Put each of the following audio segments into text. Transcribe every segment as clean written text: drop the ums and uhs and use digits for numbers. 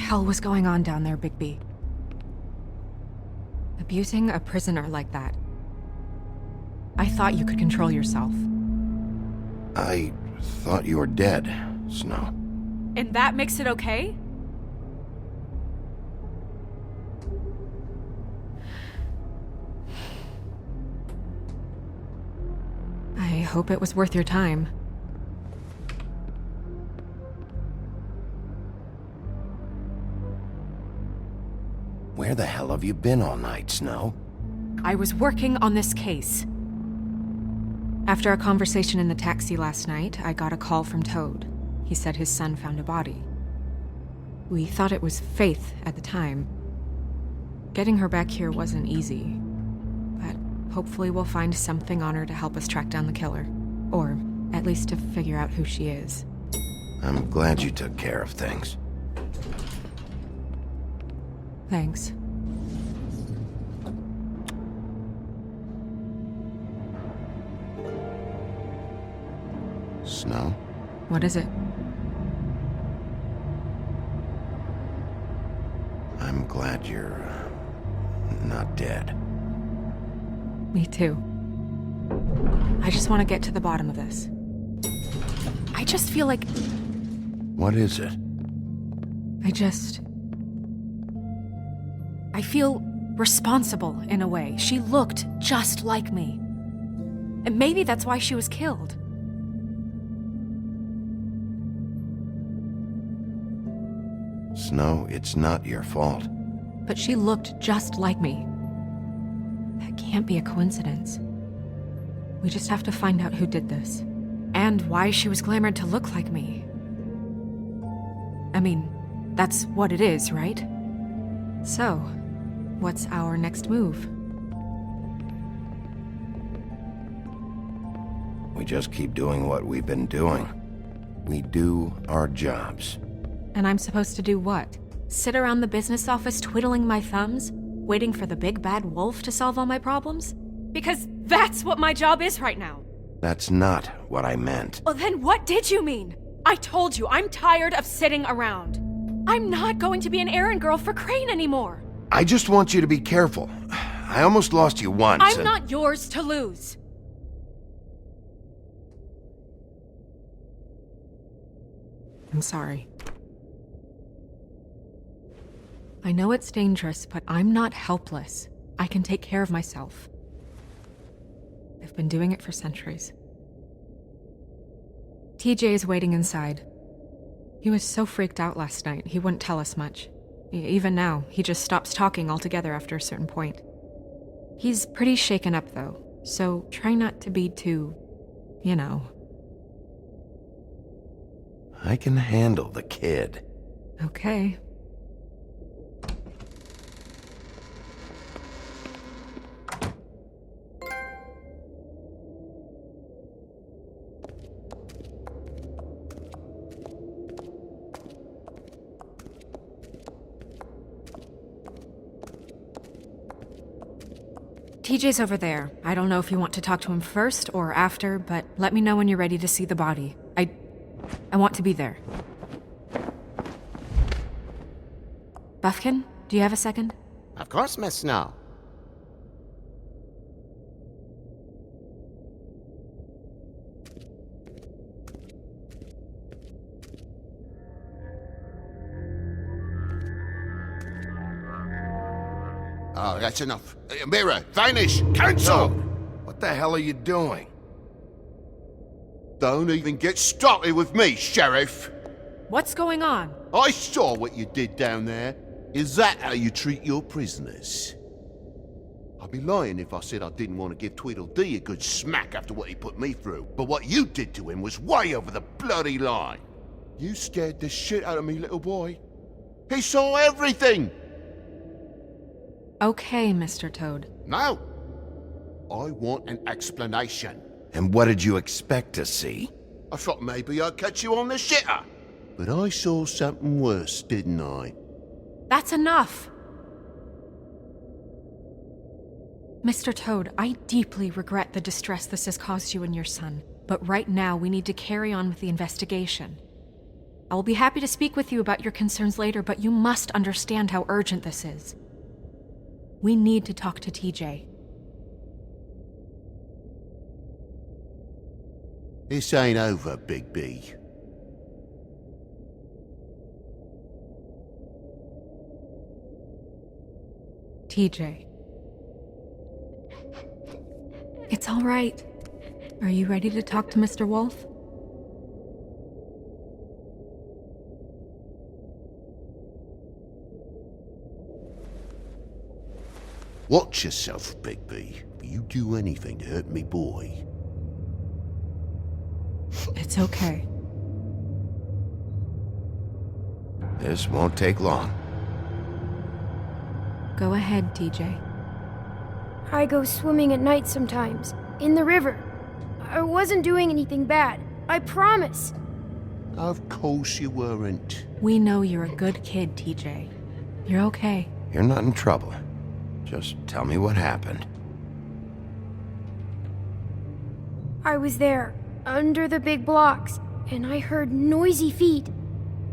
hell was going on down there, Bigby? Abusing a prisoner like that. I thought you could control yourself. I thought you were dead, Snow. And that makes it okay? I hope it was worth your time. Where the hell have you been all night, Snow? I was working on this case. After a conversation in the taxi last night, I got a call from Toad. He said his son found a body. We thought it was Faith at the time. Getting her back here wasn't easy, but hopefully we'll find something on her to help us track down the killer. Or at least to figure out who she is. I'm glad you took care of things. Thanks. Snow? What is it? I'm glad you're not dead. Me too. I just want to get to the bottom of this. I just feel like... What is it? I feel responsible in a way. She looked just like me. And maybe that's why she was killed. Snow, it's not your fault. But she looked just like me. That can't be a coincidence. We just have to find out who did this. And why she was glamored to look like me. I mean, that's what it is, right? So, what's our next move? We just keep doing what we've been doing. We do our jobs. And I'm supposed to do what? Sit around the business office twiddling my thumbs, waiting for the big bad wolf to solve all my problems? Because that's what my job is right now. That's not what I meant. Well, then what did you mean? I told you, I'm tired of sitting around. I'm not going to be an errand girl for Crane anymore. I just want you to be careful. I almost lost you once. I'm not yours to lose. I'm sorry. I know it's dangerous, but I'm not helpless. I can take care of myself. I've been doing it for centuries. TJ is waiting inside. He was so freaked out last night, he wouldn't tell us much. Even now, he just stops talking altogether after a certain point. He's pretty shaken up, though, so try not to be too, you know. I can handle the kid. Okay. TJ's over there. I don't know if you want to talk to him first or after, but let me know when you're ready to see the body. I want to be there. Buffkin, do you have a second? Of course, Miss Snow. Oh, that's enough. Mirror, vanish, cancel! No. What the hell are you doing? Don't even get started with me, Sheriff. What's going on? I saw what you did down there. Is that how you treat your prisoners? I'd be lying if I said I didn't want to give Tweedledee a good smack after what he put me through. But what you did to him was way over the bloody line. You scared the shit out of me, little boy. He saw everything! Okay, Mr. Toad. No. I want an explanation. And what did you expect to see? I thought maybe I'd catch you on the shitter. But I saw something worse, didn't I? That's enough! Mr. Toad, I deeply regret the distress this has caused you and your son. But right now, we need to carry on with the investigation. I will be happy to speak with you about your concerns later, but you must understand how urgent this is. We need to talk to TJ. This ain't over, Big B. TJ. It's all right. Are you ready to talk to Mr. Wolf? Watch yourself, Big B. If you do anything to hurt me boy. It's okay. This won't take long. Go ahead, TJ. I go swimming at night sometimes, in the river. I wasn't doing anything bad, I promise. Of course you weren't. We know you're a good kid, TJ. You're okay. You're not in trouble. Just tell me what happened. I was there, under the big blocks, and I heard noisy feet.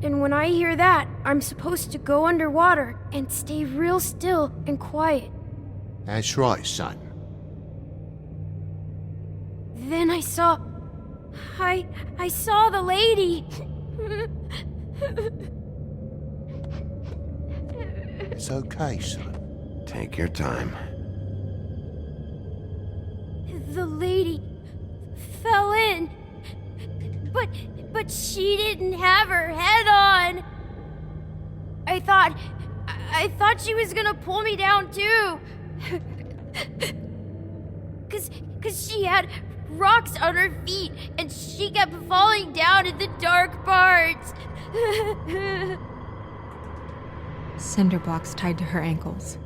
And when I hear that, I'm supposed to go underwater and stay real still and quiet. That's right, son. Then I saw the lady. It's okay, son. Take your time. The lady fell in. But she didn't have her head on. I thought she was gonna pull me down too. Cause she had rocks on her feet and she kept falling down in the dark parts. Cinder blocks tied to her ankles.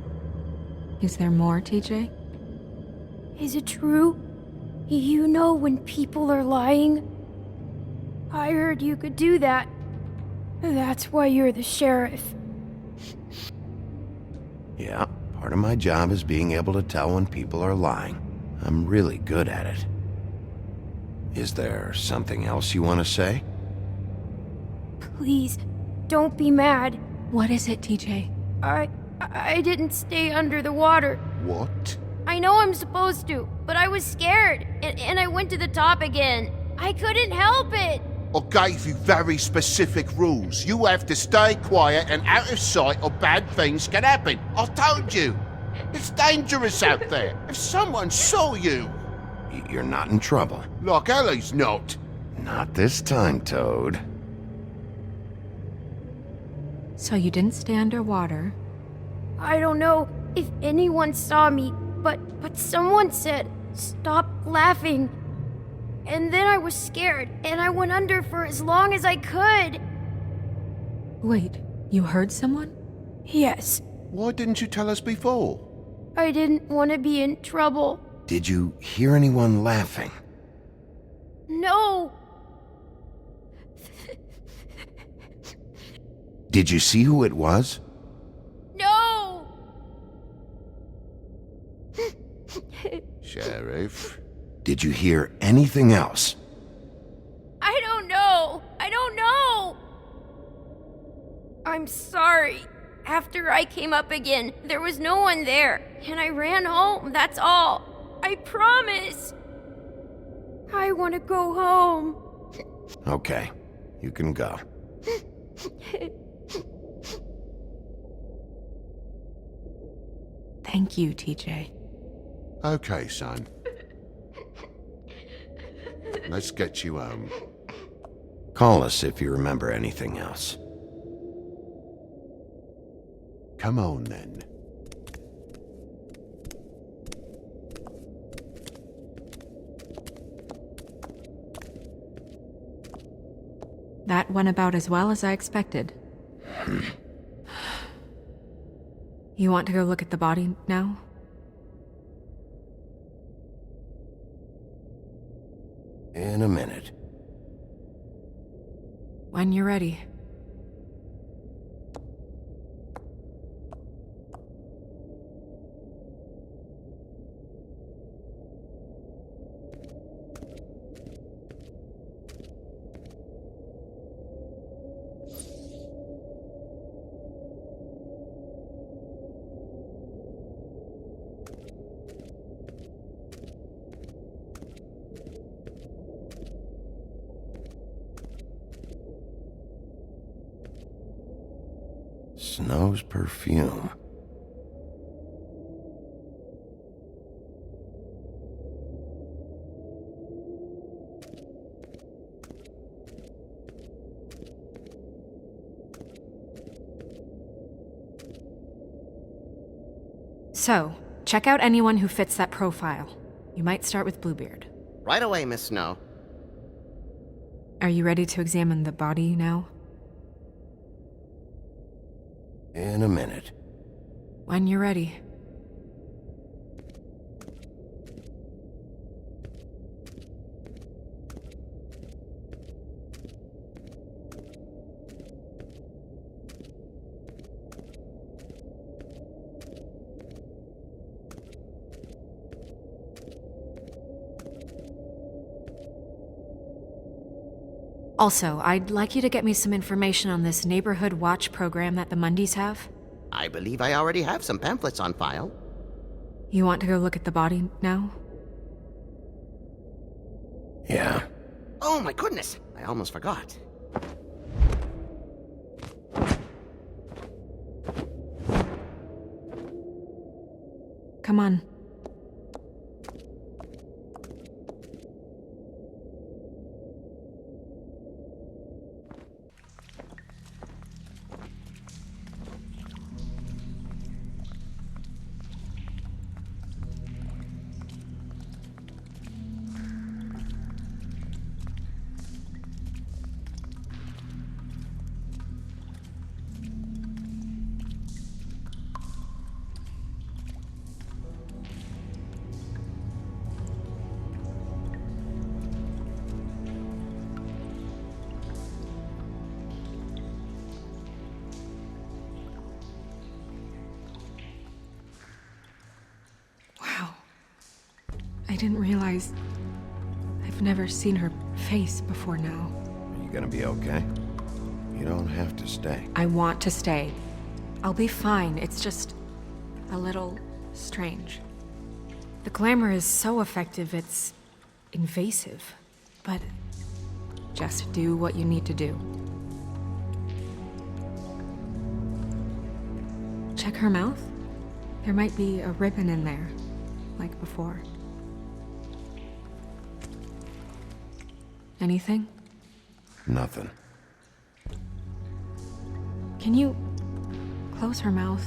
Is there more, TJ? Is it true? You know when people are lying? I heard you could do that. That's why you're the sheriff. Yeah, part of my job is being able to tell when people are lying. I'm really good at it. Is there something else you want to say? Please, don't be mad. What is it, TJ? I didn't stay under the water. What? I know I'm supposed to, but I was scared, and I went to the top again. I couldn't help it. I gave you very specific rules. You have to stay quiet and out of sight or bad things can happen. I told you. It's dangerous out there. If someone saw you... You're not in trouble. Like Ellie's not. Not this time, Toad. So you didn't stay underwater. I don't know if anyone saw me, but someone said, "Stop laughing." And then I was scared, and I went under for as long as I could. Wait, you heard someone? Yes, Why didn't you tell us before? I didn't want to be in trouble. Did you hear anyone laughing? No, Did you see who it was? no. Sheriff? Did you hear anything else? I don't know. I'm sorry. After I came up again, there was no one there, and I ran home, that's all. I promise. I want to go home. Okay, you can go. Thank you, TJ. Okay, son. Let's get you home. Call us if you remember anything else. Come on, then. That went about as well as I expected. You want to go look at the body now? In a minute. When you're ready. Snow's perfume. So, check out anyone who fits that profile. You might start with Bluebeard. Right away, Miss Snow. Are you ready to examine the body now? In a minute. When you're ready. Also, I'd like you to get me some information on this neighborhood watch program that the Mundys have. I believe I already have some pamphlets on file. You want to go look at the body now? Yeah. Oh my goodness! I almost forgot. Come on. Wow. I didn't realize... I've never seen her face before now. Are you gonna be okay? You don't have to stay. I want to stay. I'll be fine. It's just... a little... strange. The glamour is so effective, it's... invasive. But... just do what you need to do. Check her mouth. There might be a ribbon in there, like before. Anything? Nothing. Can you close her mouth?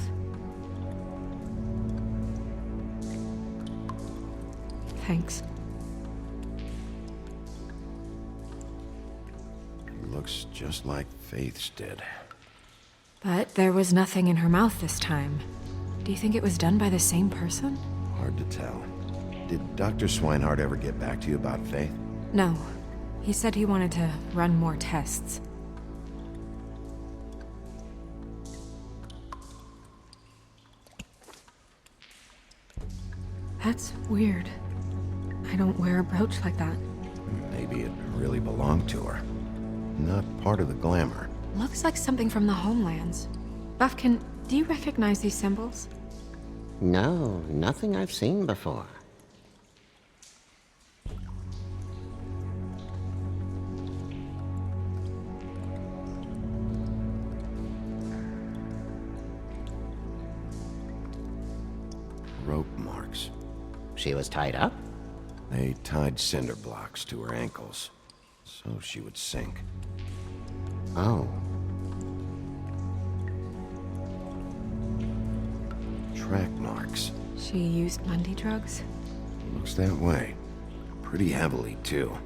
Thanks. It looks just like Faith's did. But there was nothing in her mouth this time. Do you think it was done by the same person? Hard to tell. Did Dr. Swinehart ever get back to you about Faith? No. He said he wanted to run more tests. That's weird. I don't wear a brooch like that. Maybe it really belonged to her. Not part of the glamour. Looks like something from the homelands. Buffkin, do you recognize these symbols? No, nothing I've seen before. Rope marks. She was tied up? They tied cinder blocks to her ankles, so she would sink. Oh. Track marks. She used Mundy drugs? Looks that way. Pretty heavily, too.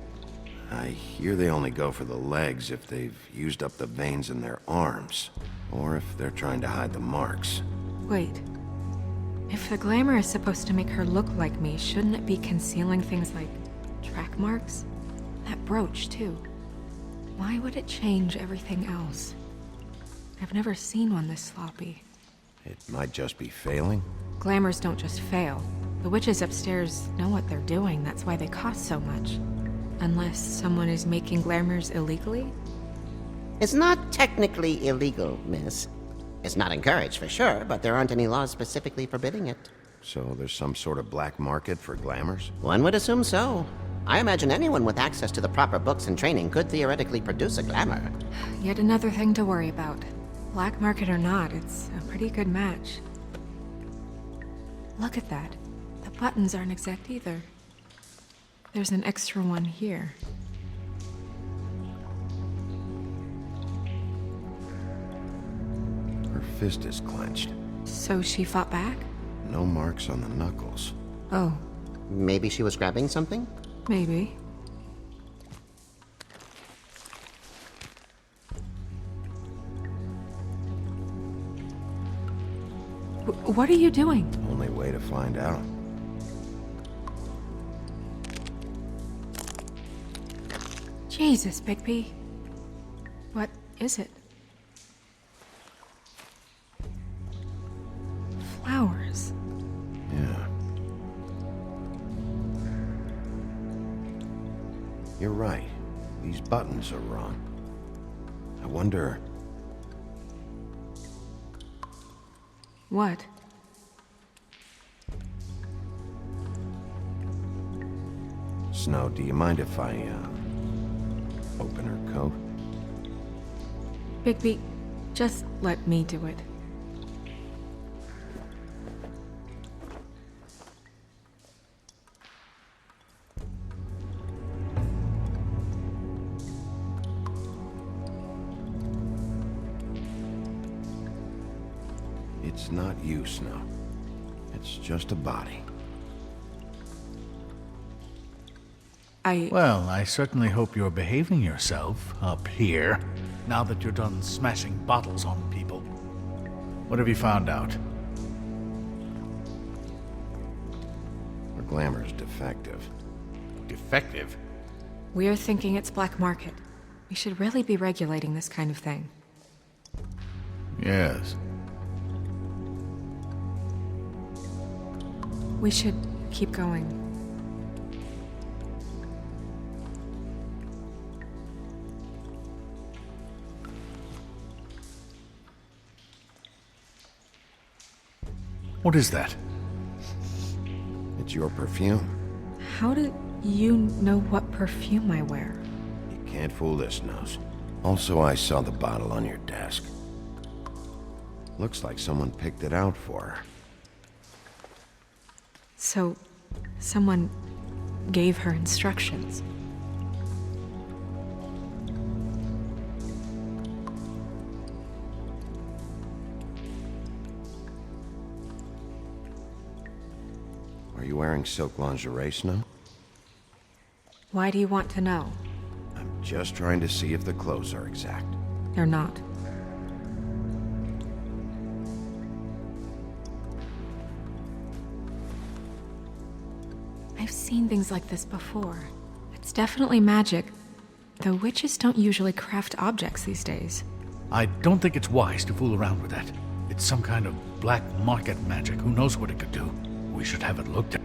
I hear they only go for the legs if they've used up the veins in their arms, or if they're trying to hide the marks. Wait. If the glamour is supposed to make her look like me, shouldn't it be concealing things like track marks? That brooch, too. Why would it change everything else? I've never seen one this sloppy. It might just be failing. Glamours don't just fail. The witches upstairs know what they're doing, that's why they cost so much. Unless someone is making glamours illegally? It's not technically illegal, miss. It's not encouraged for sure, but there aren't any laws specifically forbidding it. So there's some sort of black market for glamours? One would assume so. I imagine anyone with access to the proper books and training could theoretically produce a glamour. Yet another thing to worry about. Black market or not, it's a pretty good match. Look at that. The buttons aren't exact either. There's an extra one here. Her fist is clenched. So she fought back? No marks on the knuckles. Oh, Maybe she was grabbing something? maybe. What are you doing? Only way to find out. Jesus, Bigby. What is it? Flowers. Yeah. You're right. These buttons are wrong. I wonder... What? Snow, do you mind if I, open her coat? Bigby, just let me do it. It's not you, Snow. It's just a body. Well, I certainly hope you're behaving yourself up here, now that you're done smashing bottles on people. What have you found out? Her glamour's defective. Defective? We're thinking it's black market. We should really be regulating this kind of thing. Yes. We should keep going. What is that? It's your perfume. How do you know what perfume I wear? You can't fool this nose. Also, I saw the bottle on your desk. Looks like someone picked it out for her. So, someone gave her instructions. Are you wearing silk lingerie, Snow? Why do you want to know? I'm just trying to see if the clothes are exact. They're not. I've seen things like this before. It's definitely magic, though witches don't usually craft objects these days. I don't think it's wise to fool around with that. It's some kind of black market magic. Who knows what it could do? We should have it looked at.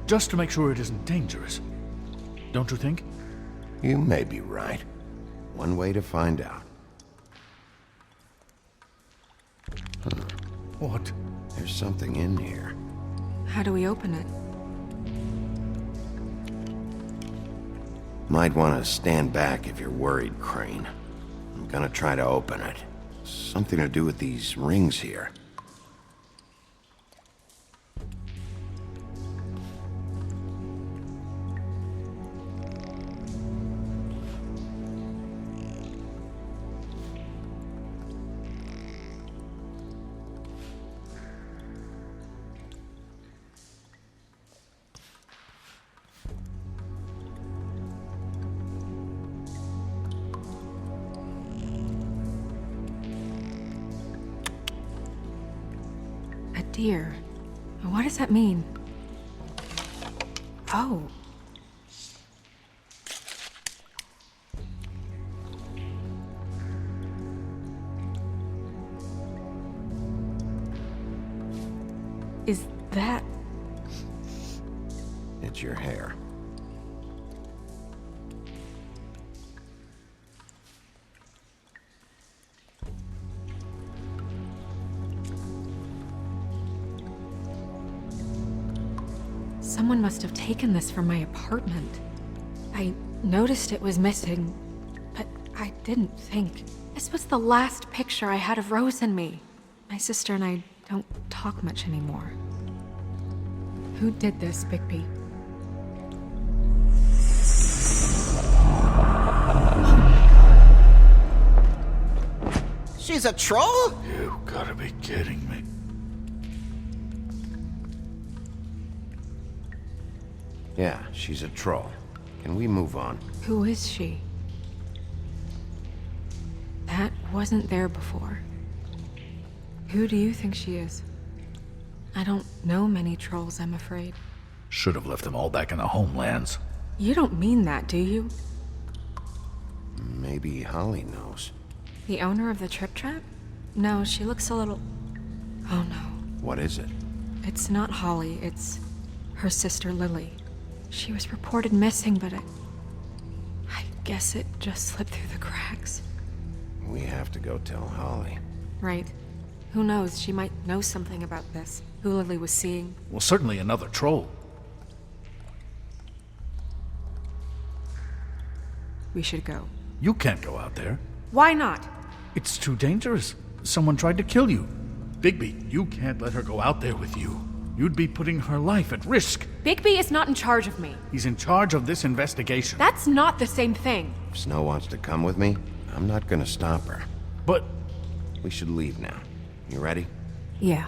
Just to make sure it isn't dangerous. Don't you think? You may be right. One way to find out. What? There's something in here. How do we open it? Might want to stand back if you're worried, Crane. I'm gonna try to open it. Something to do with these rings here. A deer. What does that mean? Oh. Is that... It's your hair. Someone must have taken this from my apartment. I noticed it was missing, but I didn't think. This was the last picture I had of Rose and me. My sister and I don't talk much anymore. Who did this, Bigby? She's a troll? You gotta be kidding me. Yeah, she's a troll. Can we move on? Who is she? That wasn't there before. Who do you think she is? I don't know many trolls, I'm afraid. Should have left them all back in the homelands. You don't mean that, do you? Maybe Holly knows. The owner of the Trip Trap? No, she looks a little... Oh no. What is it? It's not Holly, it's her sister Lily. She was reported missing, but I guess it just slipped through the cracks. We have to go tell Holly. Right. Who knows, she might know something about this. Who Lily was seeing. Well, certainly another troll. We should go. You can't go out there. Why not? It's too dangerous. Someone tried to kill you. Bigby, you can't let her go out there with you. You'd be putting her life at risk. Bigby is not in charge of me. He's in charge of this investigation. That's not the same thing. If Snow wants to come with me, I'm not gonna stop her. But We should leave now. You ready? Yeah.